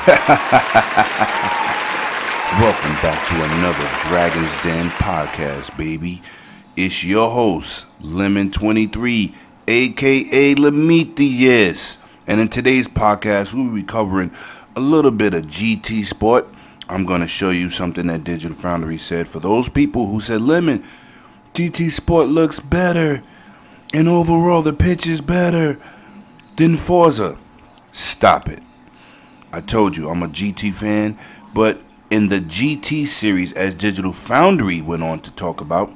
Welcome back to another Dragon's Den podcast, baby. It's your host, Lemon23, aka Lemetius. And in today's podcast, we'll be covering a little bit of GT Sport. I'm going to show you something that Digital Foundry said. For those people who said, Lemon, GT Sport looks better, and overall the pitch is better than Forza. Stop it. I told you I'm a GT fan, but in the GT series, as Digital Foundry went on to talk about,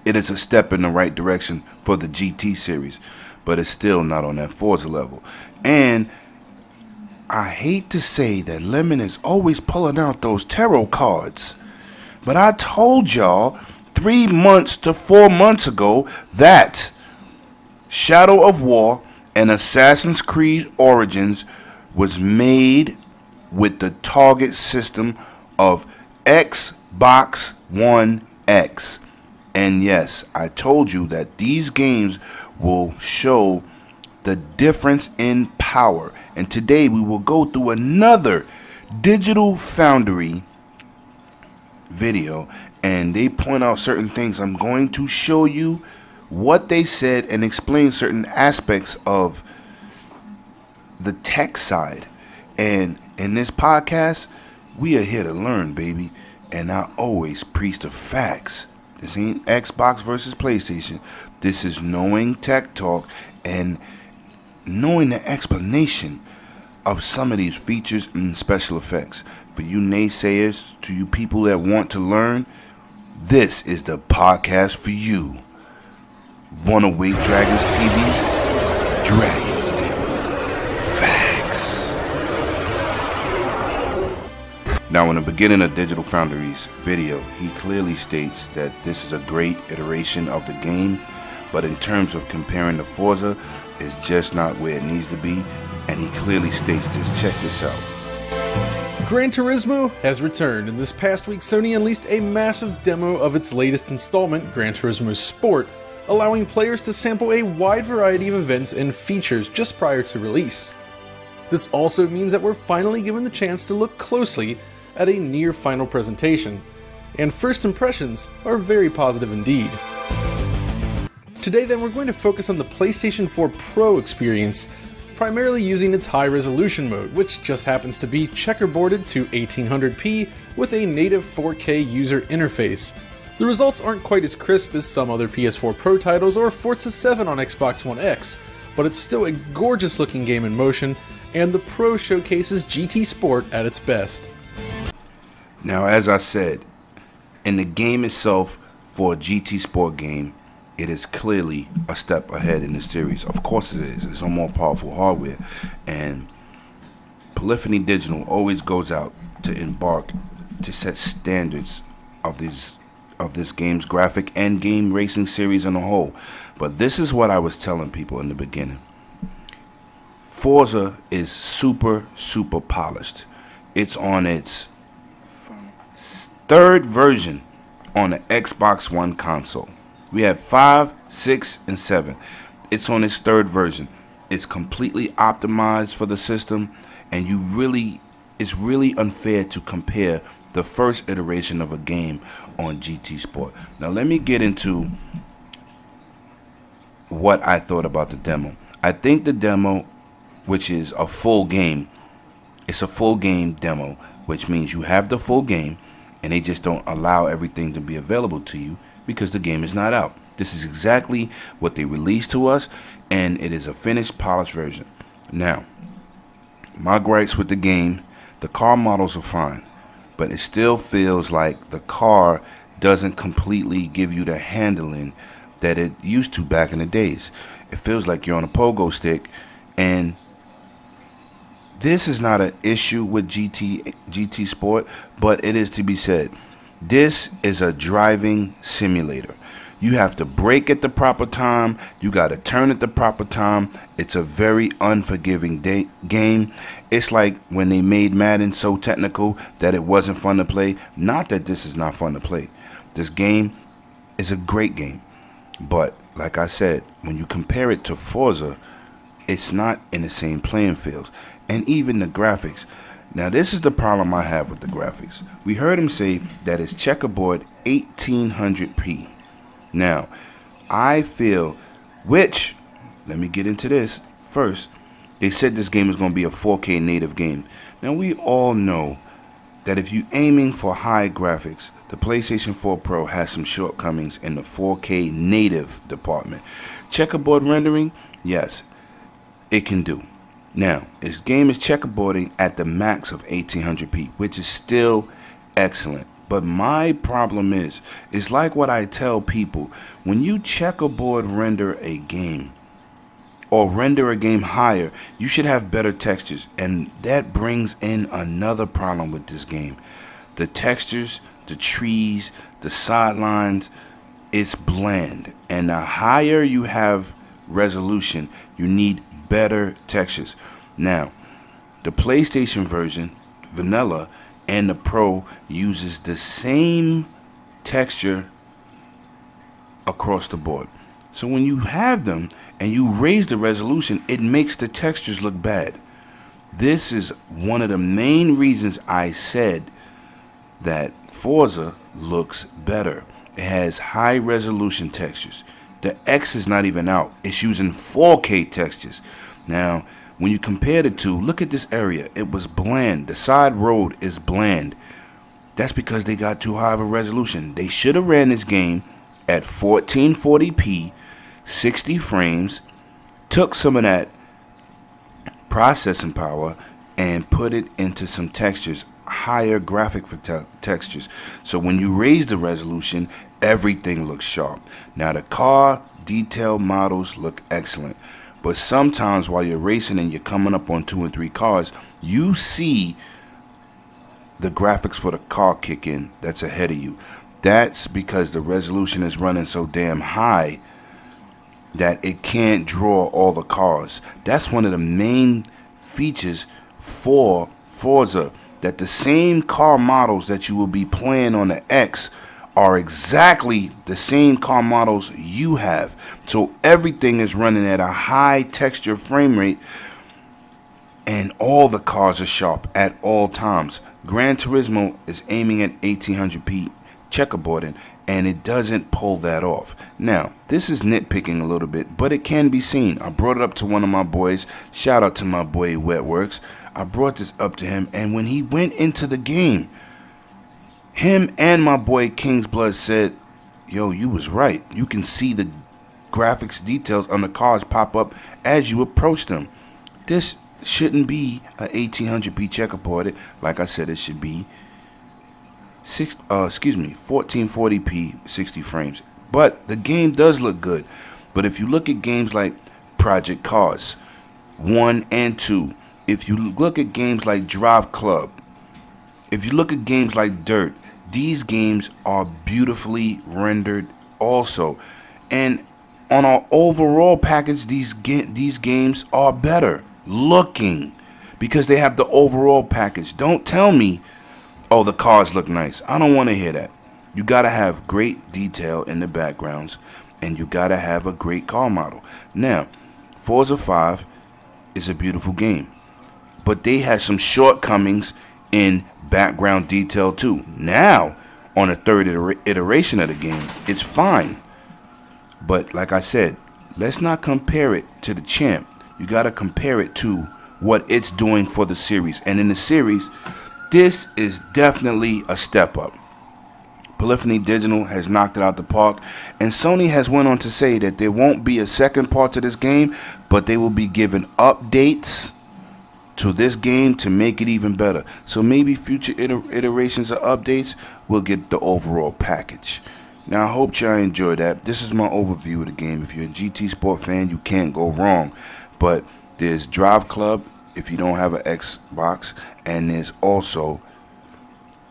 it is a step in the right direction for the GT series, but it's still not on that Forza level. And I hate to say that Lemon is always pulling out those tarot cards, but I told y'all 3 months to 4 months ago that Shadow of War and Assassin's Creed Origins was made with the target system of Xbox One X. And yes, I told you that these games will show the difference in power. And today we will go through another Digital Foundry video, and they point out certain things. I'm going to show you what they said and explain certain aspects of the tech side. And in this podcast, we are here to learn, baby. And I always preach the facts. This ain't Xbox versus PlayStation. This is knowing tech talk and knowing the explanation of some of these features and special effects. For you naysayers, to you people that want to learn, this is the podcast for you. 108 Dragons TV's Dragon's Den Facts. Now, in the beginning of Digital Foundry's video, he clearly states that this is a great iteration of the game, but in terms of comparing to Forza, it's just not where it needs to be, and he clearly states this. Check this out. Gran Turismo has returned, and this past week Sony unleashed a massive demo of its latest installment, Gran Turismo Sport, allowing players to sample a wide variety of events and features just prior to release. This also means that we're finally given the chance to look closely at a near final presentation, and first impressions are very positive indeed. Today then, we're going to focus on the PlayStation 4 Pro experience, primarily using its high resolution mode, which just happens to be checkerboarded to 1800p with a native 4K user interface. The results aren't quite as crisp as some other PS4 Pro titles or Forza 7 on Xbox One X, but it's still a gorgeous looking game in motion, and the Pro showcases GT Sport at its best. Now, as I said, in the game itself, for a GT Sport game, it is clearly a step ahead in the series. Of course it is. It's on more powerful hardware. And Polyphony Digital always goes out to embark to set standards of this game's graphic and game racing series on a whole. But this is what I was telling people in the beginning. Forza is super polished. It's on its third version on the Xbox One console. We have 5, 6, and 7. It's on its third version. It's completely optimized for the system, and it's really unfair to compare the first iteration of a game on GT Sport. Now let me get into what I thought about the demo. I think the demo, which is a full game, it's a full game demo, which means you have the full game, and they just don't allow everything to be available to you because the game is not out. This is exactly what they released to us, and it is a finished, polished version. Now, my gripes with the game, the car models are fine, but it still feels like the car doesn't completely give you the handling that it used to back in the days. It feels like you're on a pogo stick, and this is not an issue with GT Sport, but it is to be said. This is a driving simulator. You have to brake at the proper time. You got to turn at the proper time. It's a very unforgiving game. It's like when they made Madden so technical that it wasn't fun to play. Not that this is not fun to play. This game is a great game. But like I said, when you compare it to Forza, it's not in the same playing fields. And even the graphics. Now, this is the problem I have with the graphics. We heard him say that it's checkerboard 1800p. Now, I feel, which, let me get into this first. They said this game is going to be a 4K native game. Now, we all know that if you're aiming for high graphics, the PlayStation 4 Pro has some shortcomings in the 4K native department. Checkerboard rendering, yes, it can do. Now, this game is checkerboarding at the max of 1800p, which is still excellent. But my problem is, it's like what I tell people, when you checkerboard render a game, or render a game higher, you should have better textures. And that brings in another problem with this game. The textures, the trees, the sidelines, it's bland. And the higher you have resolution, you need better textures. Now, the PlayStation version, vanilla, and the Pro uses the same texture across the board. So when you have them and you raise the resolution, it makes the textures look bad. This is one of the main reasons I said that Forza looks better. It has high resolution textures. The X is not even out. It's using 4K textures. Now, when you compare the two, look at this area. It was bland. The side road is bland. That's because they got too high of a resolution. They should have ran this game at 1440p, 60 frames, took some of that processing power and put it into some textures, higher graphic for textures. So when you raise the resolution, everything looks sharp. Now the car detail models look excellent, but sometimes while you're racing and you're coming up on 2 and 3 cars, you see the graphics for the car kick in that's ahead of you. That's because the resolution is running so damn high that it can't draw all the cars. That's one of the main features for Forza, that the same car models that you will be playing on the X are exactly the same car models you have. So everything is running at a high texture frame rate and all the cars are sharp at all times. Gran Turismo is aiming at 1800p checkerboarding and it doesn't pull that off. Now, this is nitpicking a little bit, but it can be seen. I brought it up to one of my boys. Shout out to my boy Wetworks. I brought this up to him, and when he went into the game, him and my boy Kingsblood said, yo, you was right. You can see the graphics details on the cars pop up as you approach them. This shouldn't be a 1800p checkerboarded. Like I said, it should be 1440p 60 frames. But the game does look good. But if you look at games like Project Cars 1 and 2, if you look at games like Drive Club, if you look at games like Dirt, these games are beautifully rendered also. And on our overall package, these games are better looking because they have the overall package. Don't tell me, oh, the cars look nice. I don't want to hear that. You got to have great detail in the backgrounds, and you got to have a great car model. Now, Forza 5 is a beautiful game, but they had some shortcomings in background detail too. Now, on the third iteration of the game, it's fine. But like I said, let's not compare it to the champ. You got to compare it to what it's doing for the series. And in the series, this is definitely a step up. Polyphony Digital has knocked it out the park, and Sony has went on to say that there won't be a second part to this game, but they will be giving updates to this game to make it even better. So maybe future iterations or updates will get the overall package. Now, I hope y'all enjoyed that. This is my overview of the game. If you're a GT Sport fan, you can't go wrong. But there's Drive Club if you don't have an Xbox, and there's also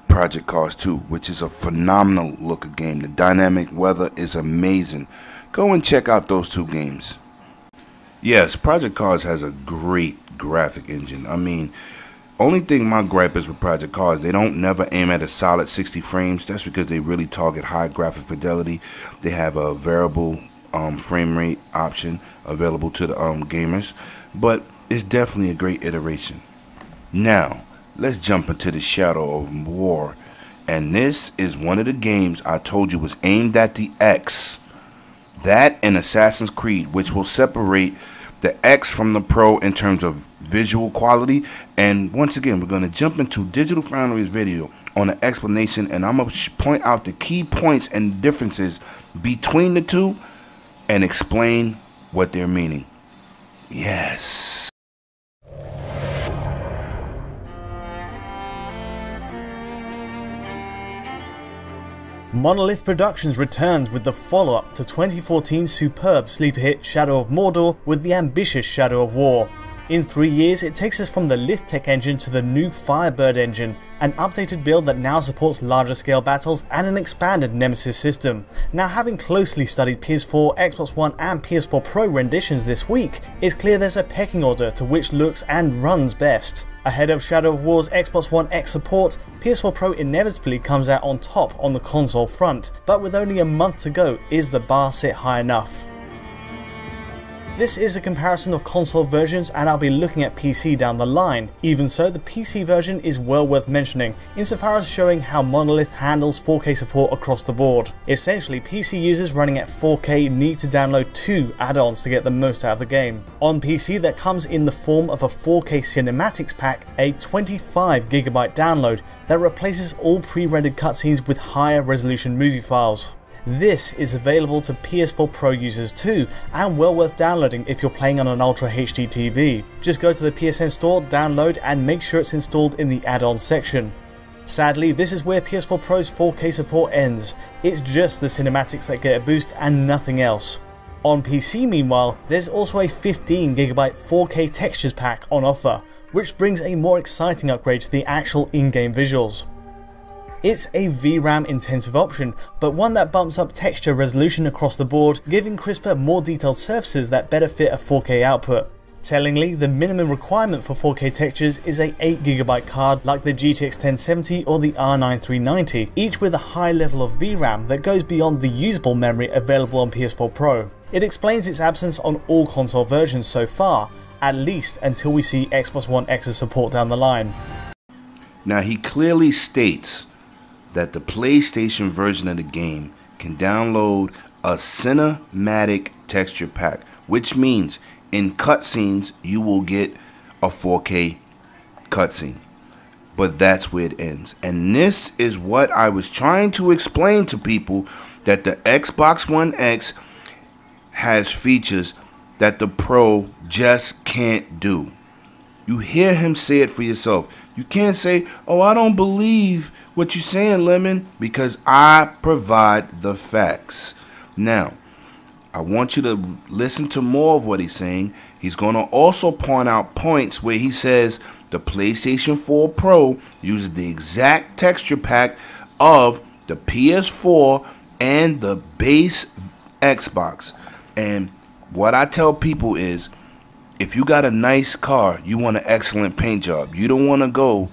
Project Cars 2, which is a phenomenal looking game. The dynamic weather is amazing. Go and check out those two games. Yes, Project Cars has a great graphic engine. I mean, only thing my gripe is with Project Cars, they don't never aim at a solid 60 frames. That's because they really target high graphic fidelity. They have a variable frame rate option available to the gamers, but it's definitely a great iteration. Now let's jump into the Shadow of War, and this is one of the games I told you was aimed at the X. That and Assassin's Creed, which will separate the X from the Pro in terms of visual quality. And once again, we're going to jump into Digital Foundry's video on an explanation, and I'm going to point out the key points and differences between the two and explain what they're meaning. Yes. Monolith Productions returns with the follow-up to 2014's superb sleeper hit Shadow of Mordor with the ambitious Shadow of War. In 3 years, it takes us from the Lithtech engine to the new Firebird engine, an updated build that now supports larger scale battles and an expanded Nemesis system. Now, having closely studied PS4, Xbox One and PS4 Pro renditions this week, it's clear there's a pecking order to which looks and runs best. Ahead of Shadow of War's Xbox One X support, PS4 Pro inevitably comes out on top on the console front, but with only a month to go, is the bar set high enough? This is a comparison of console versions, and I'll be looking at PC down the line. Even so, the PC version is well worth mentioning, insofar as showing how Monolith handles 4K support across the board. Essentially, PC users running at 4K need to download 2 add-ons to get the most out of the game. On PC, that comes in the form of a 4K cinematics pack, a 25GB download that replaces all pre-rendered cutscenes with higher resolution movie files. This is available to PS4 Pro users too, and well worth downloading if you're playing on an Ultra HD TV. Just go to the PSN store, download, and make sure it's installed in the add-ons section. Sadly, this is where PS4 Pro's 4K support ends. It's just the cinematics that get a boost and nothing else. On PC, meanwhile, there's also a 15GB 4K textures pack on offer, which brings a more exciting upgrade to the actual in-game visuals. It's a VRAM intensive option, but one that bumps up texture resolution across the board, giving crisper, more detailed surfaces that better fit a 4K output. Tellingly, the minimum requirement for 4K textures is a 8GB card like the GTX 1070 or the R9 390, each with a high level of VRAM that goes beyond the usable memory available on PS4 Pro. It explains its absence on all console versions so far, at least until we see Xbox One X's support down the line. Now, he clearly states that the PlayStation version of the game can download a cinematic texture pack, which means in cutscenes you will get a 4K cutscene. But that's where it ends. And this is what I was trying to explain to people, that the Xbox One X has features that the Pro just can't do. You hear him say it for yourself. You can't say, oh, I don't believe what you're saying, Lemon, because I provide the facts. Now, I want you to listen to more of what he's saying. He's going to also point out points where he says the PlayStation 4 Pro uses the exact texture pack of the PS4 and the base Xbox. And what I tell people is, if you got a nice car, you want an excellent paint job. You don't want to go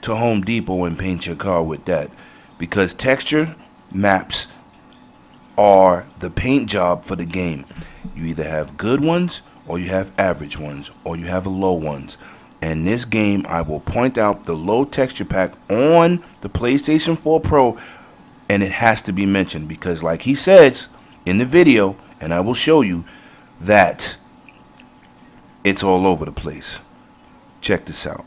to Home Depot and paint your car with that, because texture maps are the paint job for the game. You either have good ones, or you have average ones, or you have low ones. And this game, I will point out the low texture pack on the PlayStation 4 Pro, and it has to be mentioned because, like he says in the video, and I will show you, that it's all over the place. Check this out.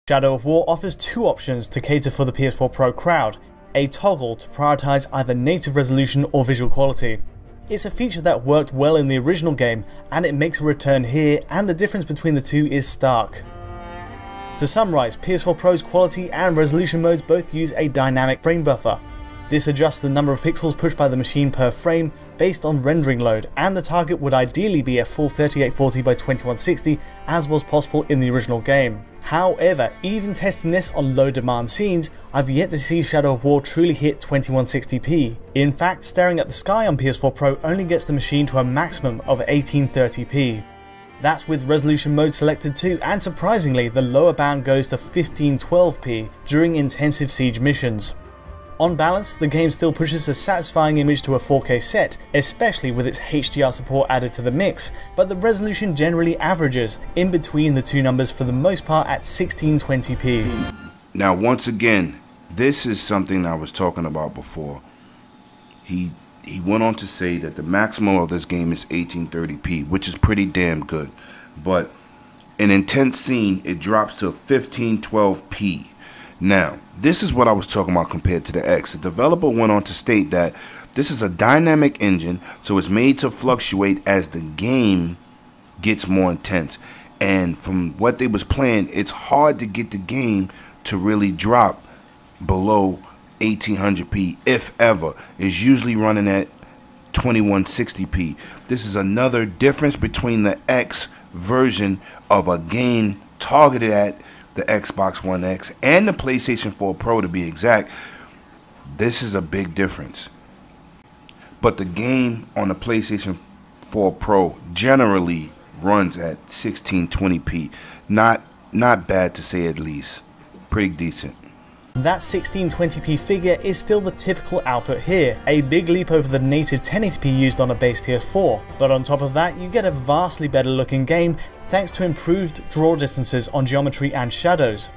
Shadow of War offers 2 options to cater for the PS4 Pro crowd, a toggle to prioritize either native resolution or visual quality. It's a feature that worked well in the original game, and it makes a return here, and the difference between the two is stark. To summarize, PS4 Pro's quality and resolution modes both use a dynamic frame buffer. This adjusts the number of pixels pushed by the machine per frame based on rendering load, and the target would ideally be a full 3840 by 2160 as was possible in the original game. However, even testing this on low demand scenes, I've yet to see Shadow of War truly hit 2160p. In fact, staring at the sky on PS4 Pro only gets the machine to a maximum of 1830p. That's with resolution mode selected too, and surprisingly the lower bound goes to 1512p during intensive siege missions. On balance, the game still pushes a satisfying image to a 4K set, especially with its HDR support added to the mix, but the resolution generally averages in between the two numbers for the most part at 1620p. Now once again, this is something I was talking about before. He went on to say that the maximum of this game is 1830p, which is pretty damn good. But in intense scene, it drops to 1512p. Now, this is what I was talking about compared to the X. The developer went on to state that this is a dynamic engine, so it's made to fluctuate as the game gets more intense. And from what they was playing, it's hard to get the game to really drop below 1800p, if ever. It's usually running at 2160p. This is another difference between the X version of a game targeted at the Xbox One X and the PlayStation 4 Pro, to be exact. This is a big difference. But the game on the PlayStation 4 Pro generally runs at 1620p. Not bad, to say at least. Pretty decent. That 1620p figure is still the typical output here, a big leap over the native 1080p used on a base PS4, but on top of that you get a vastly better looking game thanks to improved draw distances on geometry and shadows.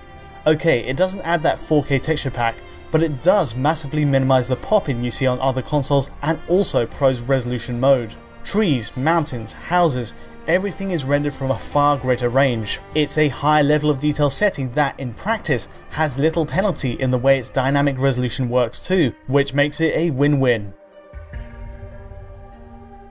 Okay, it doesn't add that 4K texture pack, but it does massively minimize the pop-in you see on other consoles and also Pro's resolution mode. Trees, mountains, houses, everything is rendered from a far greater range. It's a high level of detail setting that, in practice, has little penalty in the way its dynamic resolution works too, which makes it a win-win.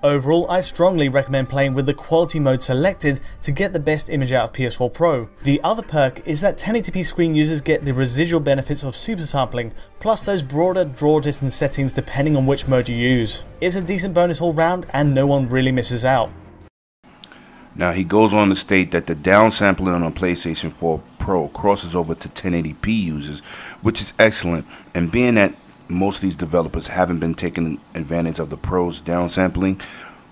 Overall, I strongly recommend playing with the quality mode selected to get the best image out of PS4 Pro. The other perk is that 1080p screen users get the residual benefits of super sampling, plus those broader draw distance settings depending on which mode you use. It's a decent bonus all round and no one really misses out. Now he goes on to state that the downsampling on a PlayStation 4 Pro crosses over to 1080p users, which is excellent. And being that most of these developers haven't been taking advantage of the Pro's downsampling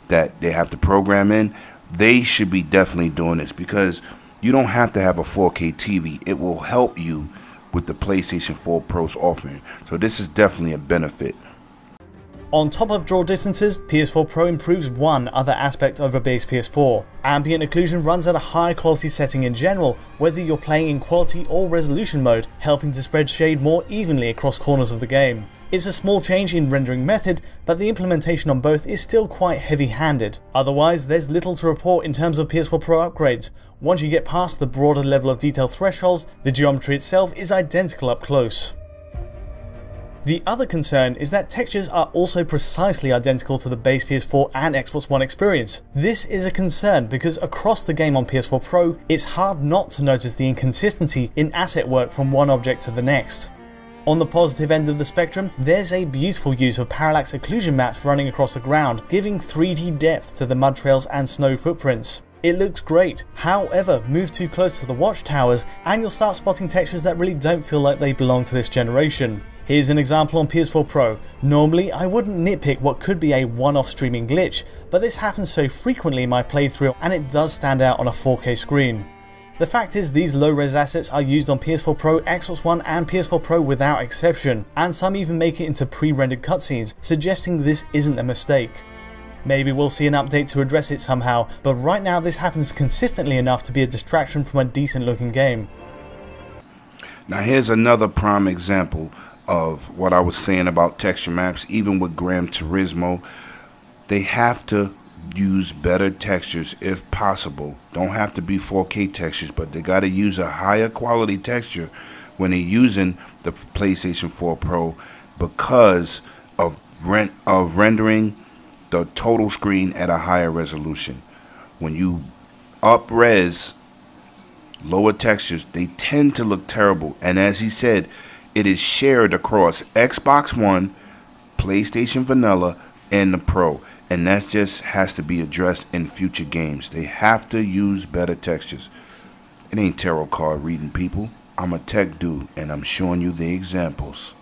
that they have to program in, they should be definitely doing this, because you don't have to have a 4K TV. It will help you with the PlayStation 4 Pro's offering. So this is definitely a benefit. On top of draw distances, PS4 Pro improves one other aspect over base PS4. Ambient occlusion runs at a high quality setting in general, whether you're playing in quality or resolution mode, helping to spread shade more evenly across corners of the game. It's a small change in rendering method, but the implementation on both is still quite heavy-handed. Otherwise, there's little to report in terms of PS4 Pro upgrades. Once you get past the broader level of detail thresholds, the geometry itself is identical up close. The other concern is that textures are also precisely identical to the base PS4 and Xbox One experience. This is a concern because across the game on PS4 Pro, it's hard not to notice the inconsistency in asset work from one object to the next. On the positive end of the spectrum, there's a beautiful use of parallax occlusion maps running across the ground, giving 3D depth to the mud trails and snow footprints. It looks great. However, move too close to the watchtowers and you'll start spotting textures that really don't feel like they belong to this generation. Here's an example on PS4 Pro. Normally, I wouldn't nitpick what could be a one-off streaming glitch, but this happens so frequently in my playthrough and it does stand out on a 4K screen. The fact is, these low-res assets are used on PS4 Pro, Xbox One and PS4 Pro without exception, and some even make it into pre-rendered cutscenes, suggesting this isn't a mistake. Maybe we'll see an update to address it somehow, but right now this happens consistently enough to be a distraction from a decent looking game. Now here's another prime example of what I was saying about texture maps. Even with Gran Turismo, they have to use better textures if possible. Don't have to be 4K textures, but they got to use a higher quality texture when they're using the PlayStation 4 Pro, because of rendering the total screen at a higher resolution. When you up-res lower textures, they tend to look terrible. And as he said, it is shared across Xbox One, PlayStation Vanilla, and the Pro. And that just has to be addressed in future games. They have to use better textures. It ain't tarot card reading, people. I'm a tech dude, and I'm showing you the examples.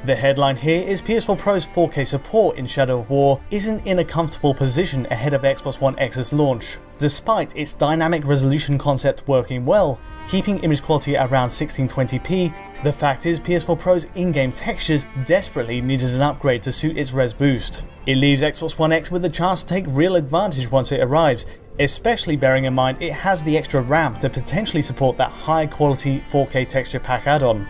The headline here is PS4 Pro's 4K support in Shadow of War isn't in a comfortable position ahead of Xbox One X's launch. Despite its dynamic resolution concept working well, keeping image quality at around 1620p, The fact is, PS4 Pro's in-game textures desperately needed an upgrade to suit its res boost. It leaves Xbox One X with the chance to take real advantage once it arrives, especially bearing in mind it has the extra RAM to potentially support that high quality 4K texture pack add-on.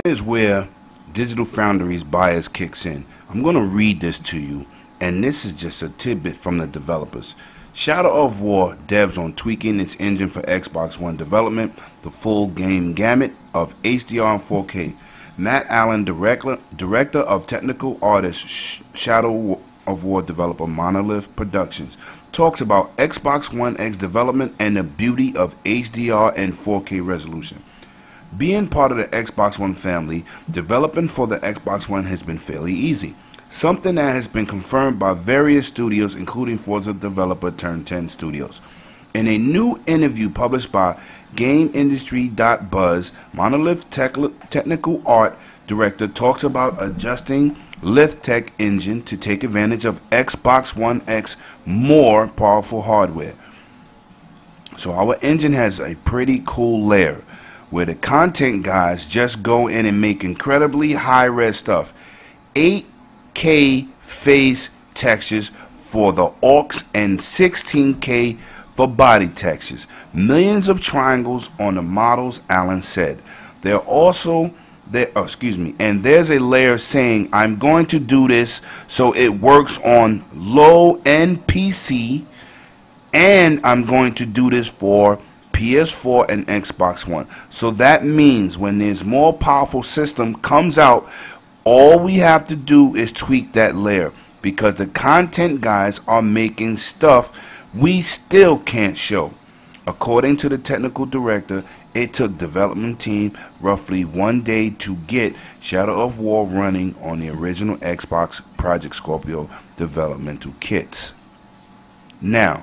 Here's where Digital Foundry's bias kicks in. I'm going to read this to you, and this is just a tidbit from the developers. Shadow of War devs on tweaking its engine for Xbox One development, the full game gamut of HDR and 4K. Matt Allen, director of technical artist, Shadow of War developer Monolith Productions, talks about Xbox One X development and the beauty of HDR and 4K resolution. Being part of the Xbox One family, developing for the Xbox One has been fairly easy. Something that has been confirmed by various studios, including Forza developer Turn 10 Studios. In a new interview published by GameIndustry.Buzz, Monolith technical art director talks about adjusting Lithtech engine to take advantage of Xbox One X more powerful hardware. So our engine has a pretty cool layer where the content guys just go in and make incredibly high-res stuff. 8K face textures for the AUX and 16K for body textures. Millions of triangles on the models, Allen said. There also and there's a layer saying I'm going to do this so it works on low-end PC, and I'm going to do this for PS4 and Xbox One. So that means when this more powerful system comes out, all we have to do is tweak that layer, because the content guys are making stuff we still can't show. According to the technical director, it took development team roughly 1 day to get Shadow of War running on the original Xbox Project Scorpio developmental kits. Now,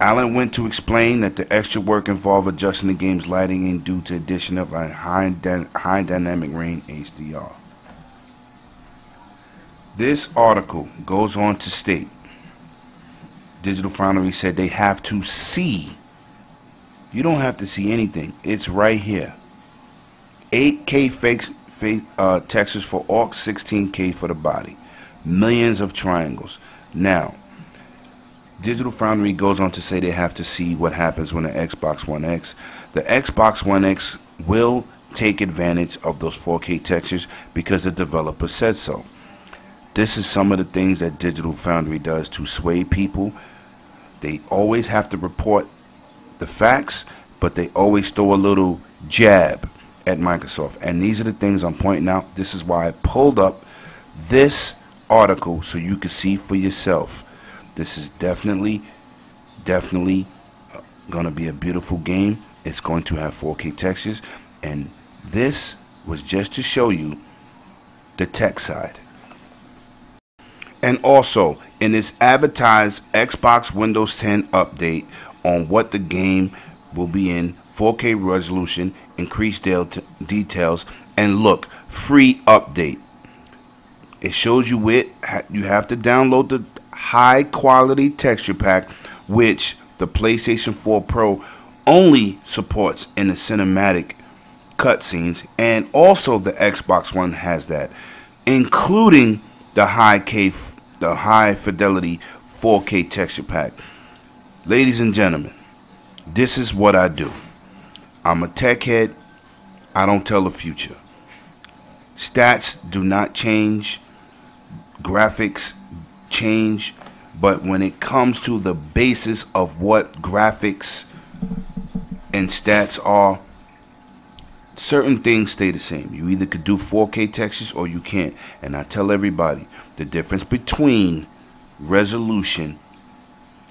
Allen went to explain that the extra work involved adjusting the game's lighting and due to addition of a high dynamic range HDR. This article goes on to state, Digital Foundry said they have to see. You don't have to see anything. It's right here. 8K textures for AUX, 16K for the body. Millions of triangles. Now, Digital Foundry goes on to say they have to see what happens when the Xbox One X. The Xbox One X will take advantage of those 4K textures because the developer said so. This is some of the things that Digital Foundry does to sway people. They always have to report the facts, but they always throw a little jab at Microsoft. And these are the things I'm pointing out. This is why I pulled up this article so you can see for yourself. This is definitely going to be a beautiful game. It's going to have 4K textures. And this was just to show you the tech side. And also, in this advertised Xbox Windows 10 update on what the game will be in, 4K resolution, increased details, and look, free update. It shows you it. You have to download the high quality texture pack, which the PlayStation 4 Pro only supports in the cinematic cutscenes, and also the Xbox One has that, including the high fidelity 4K texture pack. Ladies and gentlemen, this is what I do. I'm a tech head. I don't tell the future. Stats do not change. Graphics change. But when it comes to the basis of what graphics and stats are, certain things stay the same. You either could do 4K textures or you can't. And I tell everybody the difference between resolution,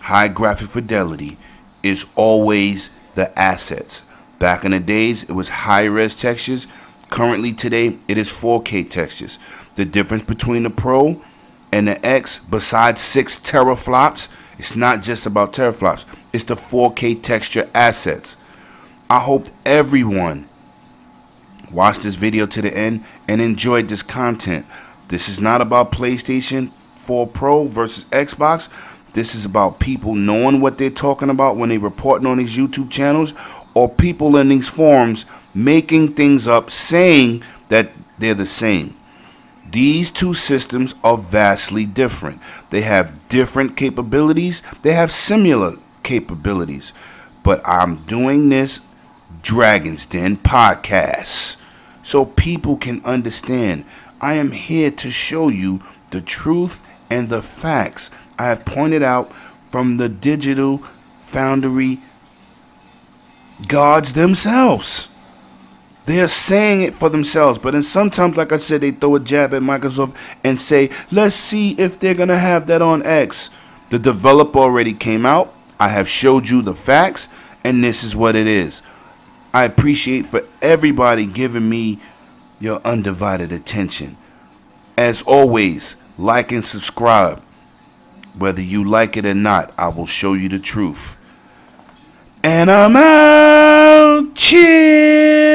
high graphic fidelity, is always the assets. Back in the days, it was high-res textures. Currently today, it is 4K textures. The difference between the Pro and the X, besides 6 teraflops, it's not just about teraflops. It's the 4K texture assets. I hope everyone watched this video to the end and enjoyed this content. This is not about PlayStation 4 Pro versus Xbox. This is about people knowing what they're talking about when they're reporting on these YouTube channels, or people in these forums making things up, saying that they're the same. These two systems are vastly different. They have different capabilities. They have similar capabilities. But I'm doing this Dragon's Den podcast so people can understand. I am here to show you the truth and the facts I have pointed out from the digital foundry gods themselves. They are saying it for themselves, but then sometimes, like I said, they throw a jab at Microsoft and say, let's see if they're going to have that on X. The developer already came out. I have showed you the facts, and this is what it is. I appreciate for everybody giving me your undivided attention. As always, like and subscribe. Whether you like it or not, I will show you the truth. And I'm out. Cheers.